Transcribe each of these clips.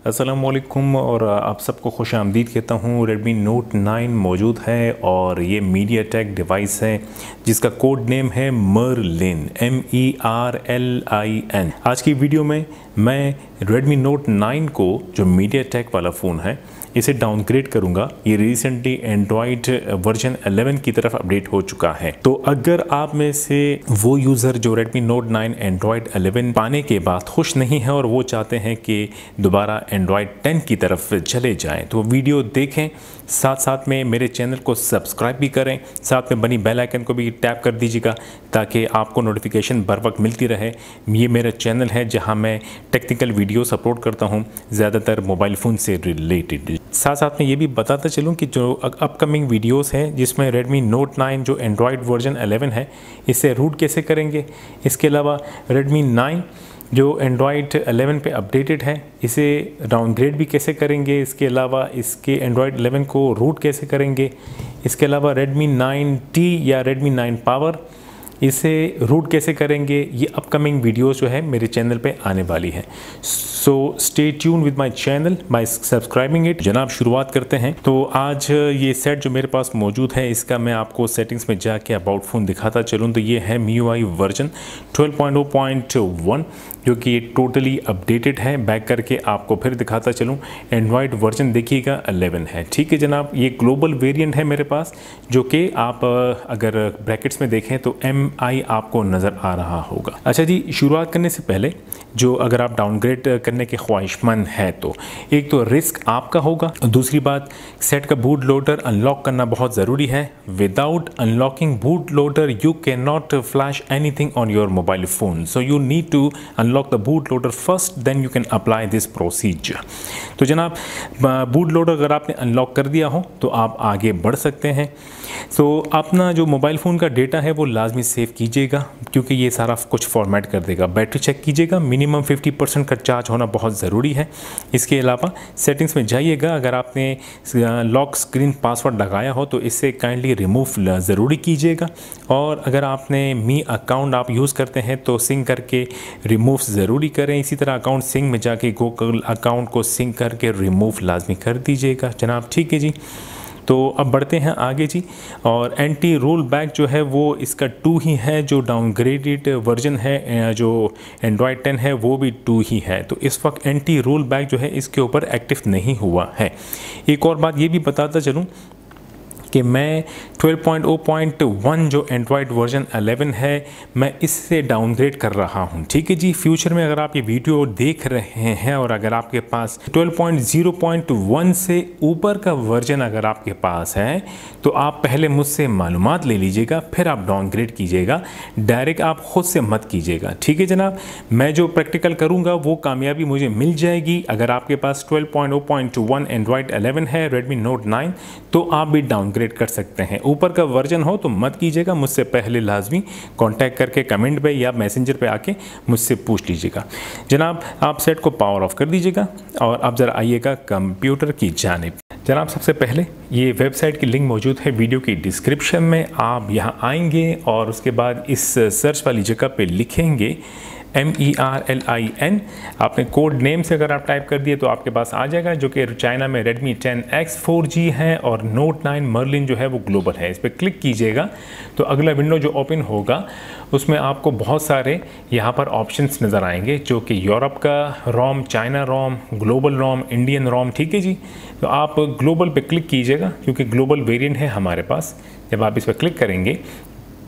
अस्सलामुअलैकुम और आप सबको खुश आमदीद कहता हूँ। Redmi Note 9 मौजूद है और ये MediaTek डिवाइस है जिसका कोड नेम है Merlin, MERLIN। आज की वीडियो में मैं Redmi Note 9 को जो MediaTek वाला फ़ोन है इसे डाउनग्रेड करूंगा। ये रिसेंटली एंड्रॉयड वर्जन 11 की तरफ अपडेट हो चुका है। तो अगर आप में से वो यूज़र जो Redmi Note 9 एंड्रॉयड 11 पाने के बाद खुश नहीं है और वो चाहते हैं कि दोबारा एंड्रॉयड 10 की तरफ चले जाएं, तो वीडियो देखें, साथ साथ में मेरे चैनल को सब्सक्राइब भी करें, साथ में बनी बेल आइकन को भी टैप कर दीजिएगा ताकि आपको नोटिफिकेशन बर वक्त मिलती रहे। ये मेरा चैनल है जहां मैं टेक्निकल वीडियोस अपलोड करता हूं, ज़्यादातर मोबाइल फ़ोन से रिलेटेड। साथ साथ में ये भी बताता चलूं कि जो अपकमिंग वीडियोस हैं जिसमें Redmi Note 9 जो एंड्रॉयड वर्जन 11 है इसे रूट कैसे करेंगे, इसके अलावा Redmi 9 जो एंड्रॉयड 11 पे अपडेटेड है इसे डाउनग्रेड भी कैसे करेंगे, इसके अलावा इसके एंड्रॉयड 11 को रूट कैसे करेंगे, इसके अलावा Redmi 9T या Redmi 9 Power इसे रूट कैसे करेंगे, ये अपकमिंग वीडियोस जो है मेरे चैनल पे आने वाली है। So stay tune with my channel bye subscribing it. जनाब शुरुआत करते हैं। तो आज ये सेट जो मेरे पास मौजूद है इसका मैं आपको सेटिंग्स में जाके अबाउट फ़ोन दिखाता चलूँ। तो ये है MIUI वर्जन 12.0.1 जो कि टोटली अपडेटेड है। बैक करके आपको फिर दिखाता चलूँ। एंड्रॉयड वर्जन देखिएगा 11 है। ठीक है जनाब, ये ग्लोबल वेरिएंट है मेरे पास जो कि आप अगर ब्रैकेट्स में देखें तो MI आपको नज़र आ रहा होगा। अच्छा जी, शुरुआत करने से पहले जो अगर आप डाउनग्रेड करने के ख्वाहिशमंद है तो एक तो रिस्क आपका होगा, दूसरी बात सेट का बूट लोडर अनलॉक करना बहुत ज़रूरी है। Without unlocking boot loader you can not flash anything on your mobile phone, so you need to unlock the boot loader first, then you can apply this procedure. तो जनाब boot loader अगर आपने unlock कर दिया हो तो आप आगे बढ़ सकते हैं। सो अपना जो मोबाइल फ़ोन का डेटा है वो लाजमी सेव कीजिएगा क्योंकि ये सारा कुछ फॉर्मेट कर देगा। बैटरी चेक कीजिएगा, मिनिमम 50% का चार्ज होना बहुत ज़रूरी है। इसके अलावा सेटिंग्स में जाइएगा, अगर आपने लॉक स्क्रीन पासवर्ड लगाया हो तो इससे काइंडली रिमूव ज़रूरी कीजिएगा। और अगर आपने मी अकाउंट आप यूज़ करते हैं तो सिंक करके रिमूव ज़रूरी करें। इसी तरह अकाउंट सिंक में जाके गूगल अकाउंट को सिंक करके रिमूव लाजमी कर दीजिएगा जनाब। ठीक है जी, तो अब बढ़ते हैं आगे जी। और एंटी रोल बैक जो है वो इसका 2 ही है, जो डाउनग्रेडेड वर्जन है जो एंड्रॉयड 10 है वो भी 2 ही है। तो इस वक्त एंटी रोल बैक जो है इसके ऊपर एक्टिव नहीं हुआ है। एक और बात ये भी बताता चलूँ कि मैं 12.0.1 जो एंड्रॉयड वर्जन 11 है मैं इससे डाउनग्रेड कर रहा हूं। ठीक है जी, फ्यूचर में अगर आप ये वीडियो देख रहे हैं और अगर आपके पास 12.0.1 से ऊपर का वर्जन अगर आपके पास है तो आप पहले मुझसे मालूमात ले लीजिएगा, फिर आप डाउनग्रेड कीजिएगा। डायरेक्ट आप खुद से मत कीजिएगा। ठीक है जनाब, मैं जो प्रैक्टिकल करूँगा वो कामयाबी मुझे मिल जाएगी। अगर आपके पास 12.0.1 एंड्रॉयड 11 है Redmi Note 9 तो आप भी डाउनग्रेड कर सकते हैं। ऊपर का वर्जन हो तो मत कीजिएगा, मुझसे पहले लाजमी कांटेक्ट करके कमेंट पे या मैसेंजर पे आके मुझसे पूछ लीजिएगा। जनाब आप सेट को पावर ऑफ कर दीजिएगा और अब ज़रा आइएगा कंप्यूटर की जानिब। जनाब सबसे पहले ये वेबसाइट की लिंक मौजूद है वीडियो की डिस्क्रिप्शन में। आप यहाँ आएंगे और उसके बाद इस सर्च वाली जगह पे लिखेंगे MERLIN। आपने कोड नेम से अगर आप टाइप कर दिए तो आपके पास आ जाएगा, जो कि चाइना में Redmi 10X 4G है और Note 9 Merlin जो है वो ग्लोबल है। इस पर क्लिक कीजिएगा तो अगला विंडो जो ओपन होगा उसमें आपको बहुत सारे यहाँ पर ऑप्शंस नज़र आएंगे, जो कि यूरोप का रोम, चाइना रोम, ग्लोबल रोम, इंडियन रोम। ठीक है जी, तो आप ग्लोबल पे क्लिक कीजिएगा क्योंकि ग्लोबल वेरिएंट है हमारे पास। जब आप इस पर क्लिक करेंगे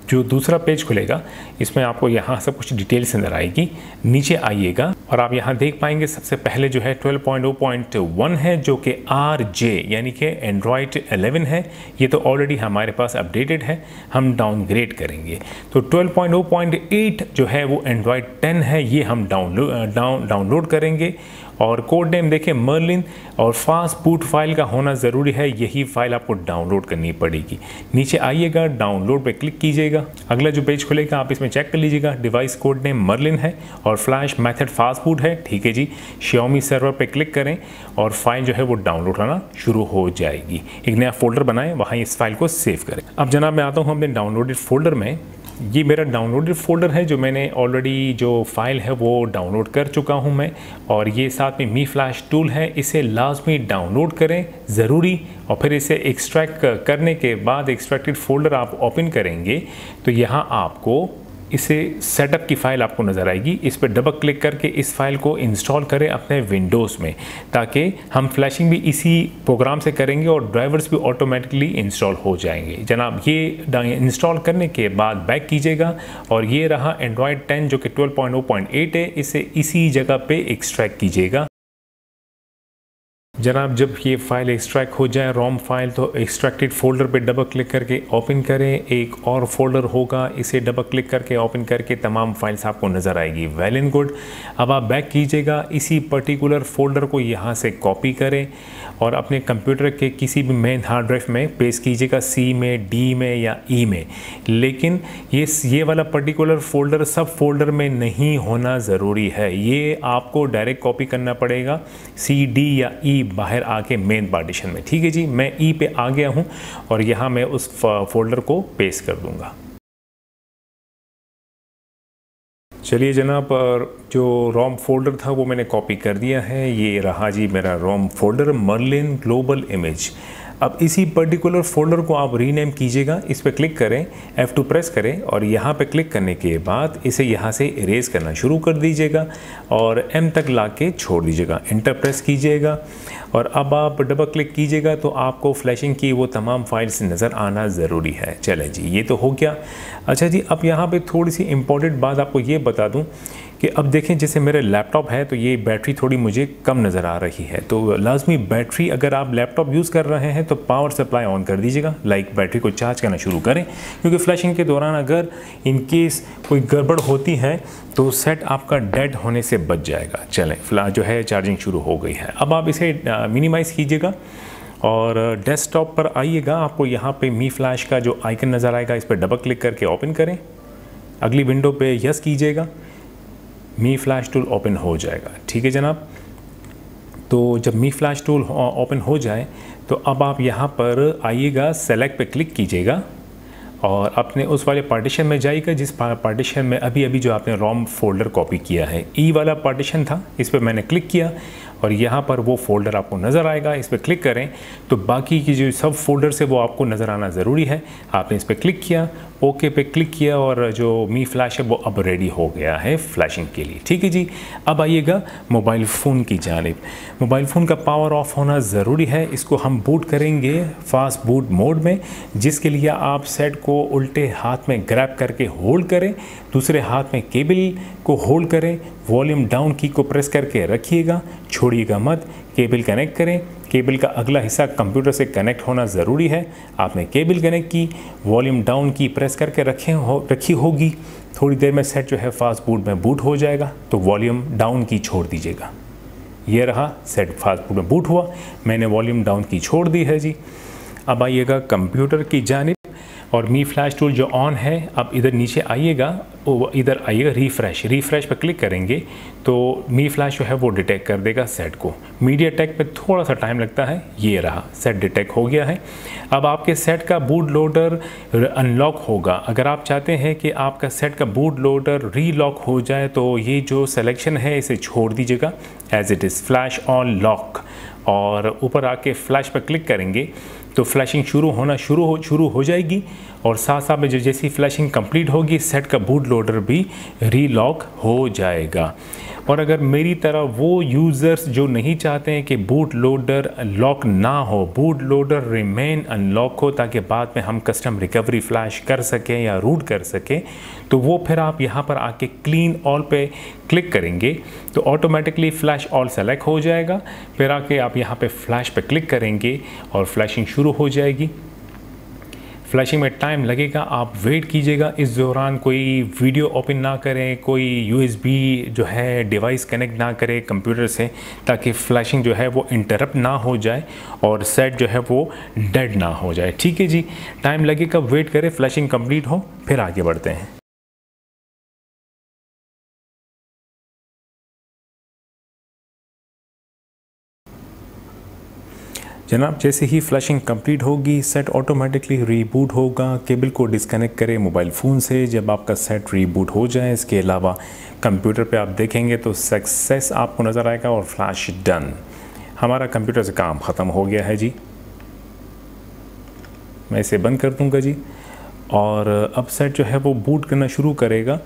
जो दूसरा पेज खुलेगा इसमें आपको यहाँ सब कुछ डिटेल्स नज़र आएगी। नीचे आइएगा और आप यहाँ देख पाएंगे सबसे पहले जो है 12.0.1 है जो कि RJ यानी कि एंड्रॉयड 11 है। ये तो ऑलरेडी हमारे पास अपडेटेड है, हम डाउनग्रेड करेंगे। तो 12.0.8 जो है वो एंड्रॉयड 10 है, ये हम डाउनलोड करेंगे। और कोड नेम देखें Merlin और फास्ट बूट फाइल का होना ज़रूरी है, यही फाइल आपको डाउनलोड करनी पड़ेगी। नीचे आइएगा, डाउनलोड पे क्लिक कीजिएगा। अगला जो पेज खुलेगा आप इसमें चेक कर लीजिएगा। डिवाइस कोड नेम Merlin है और फ्लैश मेथड फास्ट बूट है। ठीक है जी, Xiaomi सर्वर पे क्लिक करें और फाइल जो है वो डाउनलोड होना शुरू हो जाएगी। एक नया फोल्डर बनाएं, वहाँ इस फाइल को सेव करें। अब जनाब मैं आता हूँ अपने डाउनलोडेड फोल्डर में ये मेरा डाउनलोडेड फ़ोल्डर है, जो मैंने ऑलरेडी जो फाइल है वो डाउनलोड कर चुका हूँ मैं। और ये साथ में मी फ्लैश टूल है, इसे लाजमी डाउनलोड करें ज़रूरी। और फिर इसे एक्सट्रैक्ट करने के बाद एक्सट्रैक्टेड फ़ोल्डर आप ओपन करेंगे तो यहाँ आपको इसे सेटअप की फ़ाइल आपको नज़र आएगी। इस पर डबल क्लिक करके इस फाइल को इंस्टॉल करें अपने विंडोज़ में, ताकि हम फ्लैशिंग भी इसी प्रोग्राम से करेंगे और ड्राइवर्स भी ऑटोमेटिकली इंस्टॉल हो जाएंगे। जनाब ये इंस्टॉल करने के बाद बैक कीजिएगा और ये रहा एंड्रॉयड 10 जो कि 12.0.8 है, इसे इसी जगह पे एक्सट्रैक्ट कीजिएगा। जनाब जब ये फाइल एक्सट्रैक्ट हो जाए रोम फाइल, तो एक्सट्रैक्टेड फ़ोल्डर पे डबल क्लिक करके ओपन करें। एक और फोल्डर होगा, इसे डबल क्लिक करके ओपन करके तमाम फाइल्स आपको नज़र आएगी। Well and good. अब आप बैक कीजिएगा, इसी पर्टिकुलर फोल्डर को यहाँ से कॉपी करें और अपने कंप्यूटर के किसी भी मेन हार्ड ड्राइव में पेस्ट कीजिएगा, सी में, डी में या ई में। लेकिन ये वाला पर्टिकुलर फोल्डर सब फोल्डर में नहीं होना ज़रूरी है, ये आपको डायरेक्ट कॉपी करना पड़ेगा सी, डी या ई बाहर आके मेन पार्टीशन में। ठीक है जी, मैं ई पे आ गया हूँ और यहाँ मैं उस फोल्डर को पेस्ट कर दूंगा। चलिए जनाब, जो रोम फोल्डर था वो मैंने कॉपी कर दिया है। ये रहा जी मेरा रोम फोल्डर, मर्लिन ग्लोबल इमेज। अब इसी पर्टिकुलर फोल्डर को आप रीनेम कीजिएगा। इस पर क्लिक करें, F2 प्रेस करें और यहाँ पे क्लिक करने के बाद इसे यहाँ से इरेज करना शुरू कर दीजिएगा और M तक ला के छोड़ दीजिएगा। इंटर प्रेस कीजिएगा और अब आप डबल क्लिक कीजिएगा तो आपको फ्लैशिंग की वो तमाम फाइल्स नज़र आना ज़रूरी है। चलें जी, ये तो हो गया। अच्छा जी, अब यहाँ पे थोड़ी सी इम्पोर्टेंट बात आपको ये बता दूँ कि अब देखें जैसे मेरे लैपटॉप है तो ये बैटरी थोड़ी मुझे कम नज़र आ रही है, तो लाजमी बैटरी अगर आप लैपटॉप यूज़ कर रहे हैं तो पावर सप्लाई ऑन कर दीजिएगा, लाइक बैटरी को चार्ज करना शुरू करें, क्योंकि फ्लैशिंग के दौरान अगर इन केस कोई गड़बड़ होती है तो सेट आपका डेड होने से बच जाएगा। चलें, जो है चार्जिंग शुरू हो गई है। अब आप इसे मिनिमाइज़ कीजिएगा और डेस्कटॉप पर आइएगा। आपको यहाँ पे मी फ्लैश का जो आइकन नज़र आएगा, इस पर डबल क्लिक करके ओपन करें। अगली विंडो पे यस कीजिएगा, मी फ्लैश टूल ओपन हो जाएगा। ठीक है जनाब, तो जब मी फ्लैश टूल ओपन हो जाए तो अब आप यहाँ पर आइएगा, सेलेक्ट पे क्लिक कीजिएगा और अपने उस वाले पार्टीशन में जाइएगा जिस पार्टीशन में अभी जो आपने रोम फोल्डर कॉपी किया है। ई वाला पार्टीशन था, इस पर मैंने क्लिक किया और यहाँ पर वो फोल्डर आपको नज़र आएगा। इस पर क्लिक करें तो बाकी की जो सब फोल्डर्स है वो आपको नज़र आना ज़रूरी है। आपने इस पर क्लिक किया, ओके पे क्लिक किया और जो मी फ्लैश है वो अब रेडी हो गया है फ्लैशिंग के लिए। ठीक है जी, अब आइएगा मोबाइल फ़ोन की जानिब। मोबाइल फ़ोन का पावर ऑफ होना ज़रूरी है। इसको हम बूट करेंगे फास्ट बूट मोड में, जिसके लिए आप सेट को उल्टे हाथ में ग्रैब करके होल्ड करें, दूसरे हाथ में केबल को होल्ड करें, वॉल्यूम डाउन की को प्रेस करके रखिएगा, छोड़िएगा मत। केबल कनेक्ट करें, केबल का अगला हिस्सा कंप्यूटर से कनेक्ट होना ज़रूरी है। आपने केबल कनेक्ट की, वॉल्यूम डाउन की प्रेस करके रखी होगी। थोड़ी देर में सेट जो है फास्ट बूट में बूट हो जाएगा, तो वॉल्यूम डाउन की छोड़ दीजिएगा। ये रहा, सेट फास्ट बूट में बूट हुआ, मैंने वॉल्यूम डाउन की छोड़ दी है जी। अब आइएगा कंप्यूटर की जानिब और मी फ्लैश टूल जो ऑन है, अब इधर नीचे आइएगा, इधर आइएगा रिफ़्रेश पर क्लिक करेंगे तो मी फ्लैश जो है वो डिटेक्ट कर देगा सेट को। मीडियाटेक पे थोड़ा सा टाइम लगता है। ये रहा, सेट डिटेक्ट हो गया है। अब आपके सेट का बूट लोडर अनलॉक होगा। अगर आप चाहते हैं कि आपका सेट का बूट लोडर रीलॉक हो जाए तो ये जो सिलेक्शन है इसे छोड़ दीजिएगा, as it is flash on lock, और ऊपर आके फ्लैश पर क्लिक करेंगे तो फ्लैशिंग शुरू हो जाएगी और साथ साथ में जैसी फ्लैशिंग कंप्लीट होगी सेट का बूट लोडर भी रीलॉक हो जाएगा। और अगर मेरी तरह वो यूज़र्स जो नहीं चाहते हैं कि बूट लोडर लॉक ना हो, बूट लोडर रिमेन अनलॉक हो, ताकि बाद में हम कस्टम रिकवरी फ्लैश कर सकें या रूट कर सकें, तो वो फिर आप यहाँ पर आके क्लीन ऑल पे क्लिक करेंगे तो ऑटोमेटिकली फ्लैश ऑल सेलेक्ट हो जाएगा। फिर आके आप यहाँ पे फ्लैश पे क्लिक करेंगे और फ्लैशिंग शुरू हो जाएगी। फ्लैशिंग में टाइम लगेगा, आप वेट कीजिएगा। इस दौरान कोई वीडियो ओपन ना करें, कोई USB जो है डिवाइस कनेक्ट ना करें कंप्यूटर से, ताकि फ्लैशिंग जो है वो इंटरप्ट ना हो जाए और सेट जो है वो डेड ना हो जाए। ठीक है जी, टाइम लगेगा, वेट करें, फ्लैशिंग कंप्लीट हो, फिर आगे बढ़ते हैं। जनाब जैसे ही फ्लशिंग कंप्लीट होगी सेट ऑटोमेटिकली रीबूट होगा। केबल को डिस्कनेक्ट करें मोबाइल फ़ोन से जब आपका सेट रीबूट हो जाए। इसके अलावा कंप्यूटर पे आप देखेंगे तो सक्सेस आपको नज़र आएगा और फ्लैश डन। हमारा कंप्यूटर से काम ख़त्म हो गया है जी। मैं इसे बंद कर दूंगा जी और अब सेट जो है वो बूट करना शुरू करेगा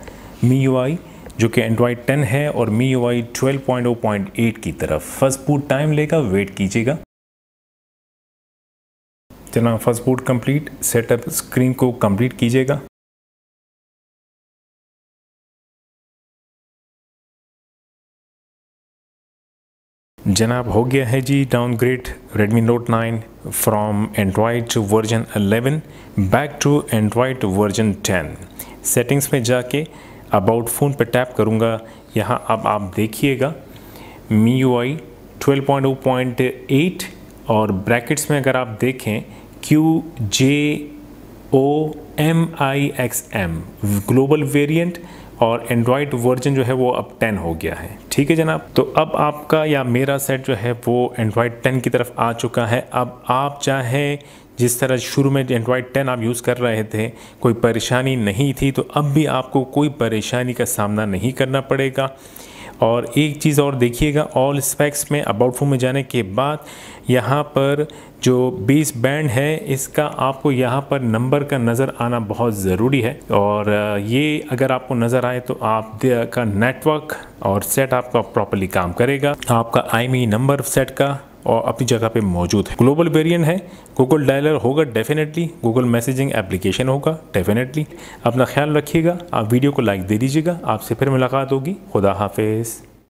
MIUI जो कि एंड्रॉयड 10 है और MIUI 12.0.8 की तरफ। फर्स्ट बूट टाइम लेगा, वेट कीजिएगा। जनाब first boot complete, setup screen को कंप्लीट कीजिएगा। जनाब हो गया है जी downgrade Redmi Note 9 from Android version 11 back to Android version 10। Settings में जाके अबाउट फ़ोन पे टैप करूँगा। यहाँ अब आप देखिएगा MIUI 12.0.8 और ब्रैकेट्स में अगर आप देखें QJOMIXM ग्लोबल वेरिएंट और एंड्रॉयड वर्जन जो है वो अब 10 हो गया है। ठीक है जनाब, तो अब आपका या मेरा सेट जो है वो एंड्रॉयड 10 की तरफ आ चुका है। अब आप चाहे जिस तरह शुरू में एंड्रॉयड 10 आप यूज़ कर रहे थे कोई परेशानी नहीं थी, तो अब भी आपको कोई परेशानी का सामना नहीं करना पड़ेगा। और एक चीज़ और देखिएगा, ऑल स्पेक्स में अबाउट फोन में जाने के बाद यहाँ पर जो बेस बैंड है इसका आपको यहाँ पर नंबर का नज़र आना बहुत ज़रूरी है। और ये अगर आपको नज़र आए तो आपका नेटवर्क और सेट आपका प्रॉपर्ली काम करेगा। आपका IMEI नंबर सेट का और अपनी जगह पे मौजूद है। ग्लोबल वेरिएंट है, गूगल डायलर होगा डेफिनेटली, गूगल मैसेजिंग एप्लीकेशन होगा डेफिनेटली। अपना ख्याल रखिएगा, आप वीडियो को लाइक दे दीजिएगा। आपसे फिर मुलाकात होगी। खुदा हाफिज़।